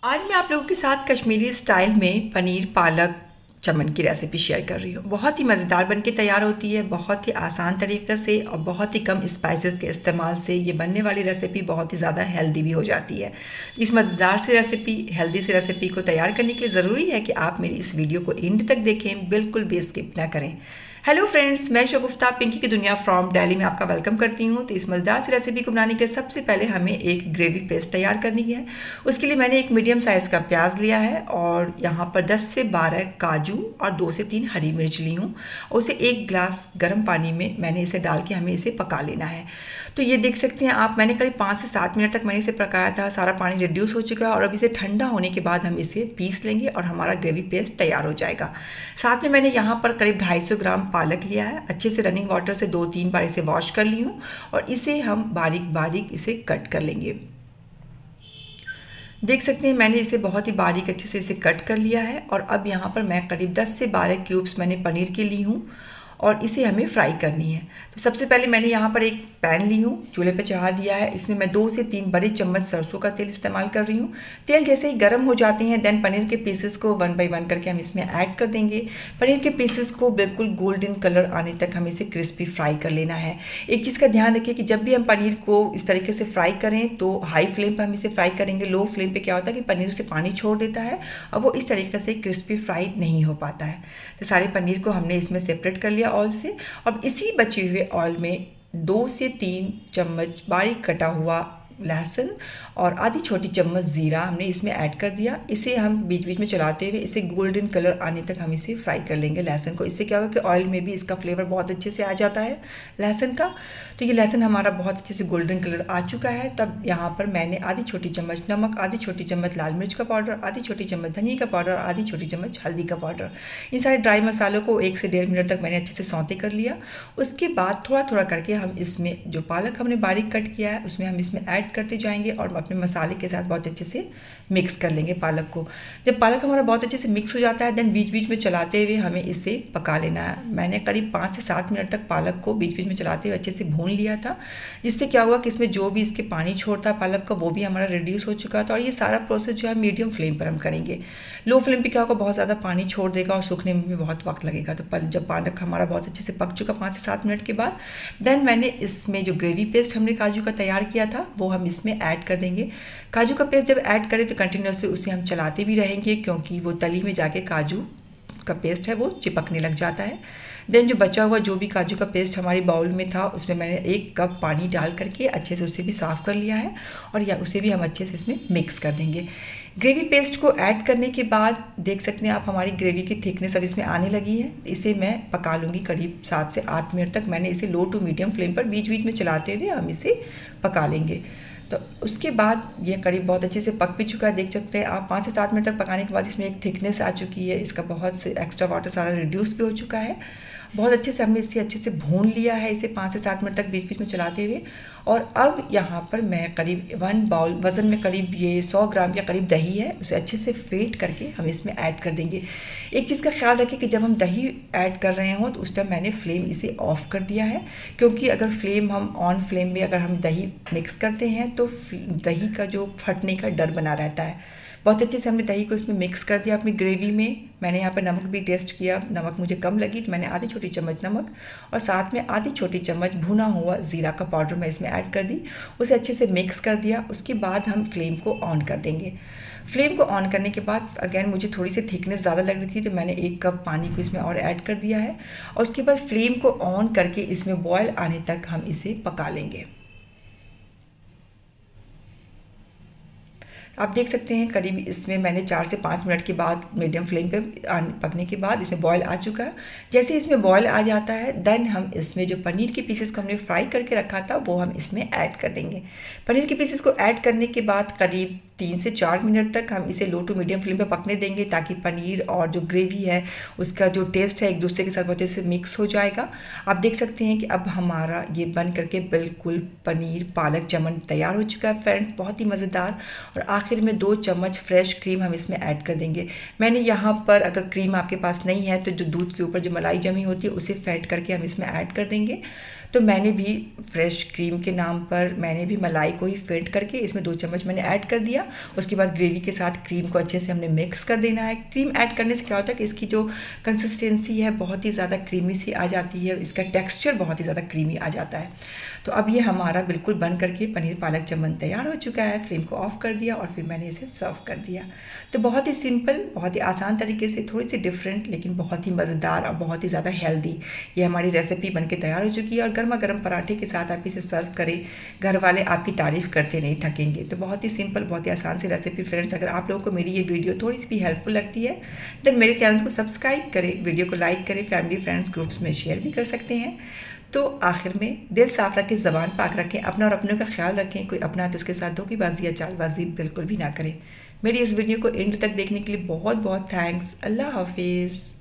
आज मैं आप लोगों के साथ कश्मीरी स्टाइल में पनीर पालक चमन की रेसिपी शेयर कर रही हूँ। बहुत ही मज़ेदार बनके तैयार होती है, बहुत ही आसान तरीके से और बहुत ही कम स्पाइसेस के इस्तेमाल से ये बनने वाली रेसिपी बहुत ही ज़्यादा हेल्दी भी हो जाती है। इस मज़ेदार से रेसिपी, हेल्दी से रेसिपी को तैयार करने के लिए ज़रूरी है कि आप मेरी इस वीडियो को एंड तक देखें, बिल्कुल भी स्किप ना करें। हेलो फ्रेंड्स, मैं शगुफ्ता पिंकी की दुनिया फ्रॉम दिल्ली में आपका वेलकम करती हूँ। तो इस मज़ेदार सी रेसिपी को बनाने के लिए सबसे पहले हमें एक ग्रेवी पेस्ट तैयार करनी है। उसके लिए मैंने एक मीडियम साइज़ का प्याज लिया है और यहाँ पर 10 से 12 काजू और 2 से 3 हरी मिर्च ली हूँ। उसे 1 गिलास गर्म पानी में मैंने इसे डाल के हमें इसे पका लेना है। तो ये देख सकते हैं आप, मैंने करीब 5 से 7 मिनट तक मैंने इसे पकाया था। सारा पानी रिड्यूस हो चुका है और अब इसे ठंडा होने के बाद हम इसे पीस लेंगे और हमारा ग्रेवी पेस्ट तैयार हो जाएगा। साथ में मैंने यहाँ पर करीब 250 ग्राम पालक लिया है। अच्छे से रनिंग वाटर से 2-3 बार इसे वॉश कर ली हूँ और इसे हम बारीक बारीक इसे कट कर लेंगे। देख सकते हैं मैंने इसे बहुत ही बारीक अच्छे से इसे कट कर लिया है और अब यहाँ पर मैं करीब 10 से 12 क्यूब्स मैंने पनीर के ली हूँ और इसे हमें फ्राई करनी है। तो सबसे पहले मैंने यहाँ पर एक पैन ली हूँ, चूल्हे पे चढ़ा दिया है। इसमें मैं 2 से 3 बड़े चम्मच सरसों का तेल इस्तेमाल कर रही हूँ। तेल जैसे ही गर्म हो जाते हैं देन पनीर के पीसेस को 1 बाय 1 करके हम इसमें ऐड कर देंगे। पनीर के पीसेस को बिल्कुल गोल्डन कलर आने तक हमें इसे क्रिस्पी फ्राई कर लेना है। एक चीज़ का ध्यान रखिए कि जब भी हम पनीर को इस तरीके से फ्राई करें तो हाई फ्लेम पर हम इसे फ्राई करेंगे। लो फ्लेम पर क्या होता है कि पनीर से पानी छोड़ देता है और वो इस तरीके से क्रिस्पी फ्राई नहीं हो पाता है। तो सारे पनीर को हमने इसमें सेपरेट कर लिया ऑयल से। अब इसी बचे हुए ऑयल में 2 से 3 चम्मच बारीक कटा हुआ लहसुन और आधी छोटी चम्मच ज़ीरा हमने इसमें ऐड कर दिया। इसे हम बीच बीच में चलाते हुए इसे गोल्डन कलर आने तक हम इसे फ्राई कर लेंगे लहसुन को। इससे क्या होगा कि ऑयल में भी इसका फ्लेवर बहुत अच्छे से आ जाता है लहसुन का। तो ये लहसुन हमारा बहुत अच्छे से गोल्डन कलर आ चुका है। तब यहाँ पर मैंने आधी छोटी चम्मच नमक, आधी छोटी चम्मच लाल मिर्च का पाउडर, आधी छोटी चम्मच धनिया का पाउडर, आधी छोटी चम्मच हल्दी का पाउडर, इन सारे ड्राई मसालों को 1 से 1.5 मिनट तक मैंने अच्छे से सौते कर लिया। उसके बाद थोड़ा थोड़ा करके हम इसमें जो पालक हमने बारीक कट किया है उसमें हम इसमें ऐड करते जाएंगे और अपने मसाले के साथ बहुत अच्छे से मिक्स कर लेंगे पालक को। जब पालक हमारा बहुत अच्छे से मिक्स हो जाता है देन बीच बीच में चलाते हुए हमें इसे पका लेना है। मैंने करीब 5 से 7 मिनट तक पालक को बीच बीच में चलाते हुए अच्छे से भून लिया था, जिससे क्या हुआ कि इसमें जो भी इसके पानी छोड़ता है पालक का वो भी हमारा रिड्यूस हो चुका था। और ये सारा प्रोसेस जो है मीडियम फ्लेम पर हम करेंगे। लो फ्लेम पर क्या होगा, बहुत ज़्यादा पानी छोड़ देगा और सूखने में भी बहुत वक्त लगेगा। तो जब पालक हमारा बहुत अच्छे से पक चुका 5 से 7 मिनट के बाद देन मैंने इसमें जो ग्रेवी पेस्ट हमने काजू का तैयार किया था वो हम इसमें ऐड कर देंगे। काजू का पेस्ट जब ऐड करें तो कंटिन्यूसली उसे हम चलाते भी रहेंगे क्योंकि वो तली में जाके काजू का पेस्ट है वो चिपकने लग जाता है। देन जो बचा हुआ जो भी काजू का पेस्ट हमारी बाउल में था उसमें मैंने 1 कप पानी डाल करके अच्छे से उसे भी साफ़ कर लिया है और या उसे भी हम अच्छे से इसमें मिक्स कर देंगे। ग्रेवी पेस्ट को ऐड करने के बाद देख सकते हैं आप हमारी ग्रेवी की थिकनेस अब इसमें आने लगी है। इसे मैं पका लूँगी करीब 7 से 8 मिनट तक। मैंने इसे लो टू मीडियम फ्लेम पर बीच बीच में चलाते हुए हम इसे पका लेंगे। तो उसके बाद ये करीब बहुत अच्छे से पक भी चुका है। देख सकते हैं आप 5 से 7 मिनट तक पकाने के बाद इसमें एक थिकनेस आ चुकी है। इसका बहुत से एक्स्ट्रा वाटर सारा रिड्यूस भी हो चुका है। बहुत अच्छे से हमने इसे अच्छे से भून लिया है इसे 5 से 7 मिनट तक बीच बीच में चलाते हुए। और अब यहाँ पर मैं करीब 1 बाउल वज़न में करीब ये 100 ग्राम के करीब दही है, उसे अच्छे से फेंट करके हम इसमें ऐड कर देंगे। एक चीज़ का ख्याल रखें कि जब हम दही ऐड कर रहे हों तो उस टाइम मैंने फ्लेम इसे ऑफ़ कर दिया है, क्योंकि अगर फ्लेम हम ऑन फ्लेम में अगर हम दही मिक्स करते हैं तो दही का जो फटने का डर बना रहता है। बहुत अच्छे से हमने दही को इसमें मिक्स कर दिया अपनी ग्रेवी में। मैंने यहाँ पर नमक भी टेस्ट किया, नमक मुझे कम लगी तो मैंने आधी छोटी चम्मच नमक और साथ में आधी छोटी चम्मच भुना हुआ ज़ीरा का पाउडर मैं इसमें ऐड कर दी। उसे अच्छे से मिक्स कर दिया। उसके बाद हम फ्लेम को ऑन कर देंगे। फ्लेम को ऑन करने के बाद अगेन मुझे थोड़ी सी थिकनेस ज़्यादा लग रही थी तो मैंने 1 कप पानी को इसमें और ऐड कर दिया है और उसके बाद फ्लेम को ऑन करके इसमें बॉयल आने तक हम इसे पका लेंगे। आप देख सकते हैं करीब इसमें मैंने 4 से 5 मिनट के बाद मीडियम फ्लेम पे पकने के बाद इसमें बॉयल आ चुका है। जैसे इसमें बॉयल आ जाता है देन हम इसमें जो पनीर के पीसेस को हमने फ्राई करके रखा था वो हम इसमें ऐड कर देंगे। पनीर के पीसेस को ऐड करने के बाद करीब 3 से 4 मिनट तक हम इसे लो टू मीडियम फ्लेम पे पकने देंगे ताकि पनीर और जो ग्रेवी है उसका जो टेस्ट है एक दूसरे के साथ बहुत अच्छे से मिक्स हो जाएगा। आप देख सकते हैं कि अब हमारा ये बन करके बिल्कुल पनीर पालक चमन तैयार हो चुका है फ्रेंड्स, बहुत ही मज़ेदार। और आखिर में 2 चम्मच फ्रेश क्रीम हम इसमें ऐड कर देंगे। मैंने यहाँ पर अगर क्रीम आपके पास नहीं है तो जो दूध के ऊपर जो मलाई जमी होती है उसे फेंट करके हम इसमें ऐड कर देंगे। तो मैंने भी फ्रेश क्रीम के नाम पर मैंने भी मलाई को ही फेंट करके इसमें 2 चम्मच मैंने ऐड कर दिया। उसके बाद ग्रेवी के साथ क्रीम को अच्छे से हमने मिक्स कर देना है। क्रीम ऐड करने से क्या होता है कि इसकी जो कंसिस्टेंसी है बहुत ही ज़्यादा क्रीमी सी आ जाती है, इसका टेक्स्चर बहुत ही ज़्यादा क्रीमी आ जाता है। तो अब ये हमारा बिल्कुल बन करके पनीर पालक चमन तैयार हो चुका है। फ्लेम को ऑफ कर दिया और फिर मैंने इसे सर्व कर दिया। तो बहुत ही सिंपल, बहुत ही आसान तरीके से, थोड़ी सी डिफरेंट लेकिन बहुत ही मज़ेदार और बहुत ही ज़्यादा हेल्दी ये हमारी रेसिपी बन के तैयार हो चुकी है। और गर्मा गर्म पराठे के साथ आप इसे सर्व करें, घर वाले आपकी तारीफ़ करते नहीं थकेंगे। तो बहुत ही सिंपल, बहुत ही आसान सी रेसिपी। फ्रेंड्स, अगर आप लोगों को मेरी ये वीडियो थोड़ी सी भी हेल्पफुल लगती है देन मेरे चैनल को सब्सक्राइब करें, वीडियो को लाइक करें, फैमिली फ्रेंड्स ग्रुप्स में शेयर भी कर सकते हैं। तो आखिर में दिल साफ रखें, ज़बान पाक रखें, अपना और अपनों का ख्याल रखें। कोई अपना तो उसके साथ धोखेबाजी या चालबाजी बिल्कुल भी ना करें। मेरी इस वीडियो को एंड तक देखने के लिए बहुत बहुत थैंक्स। अल्लाह हाफिज़।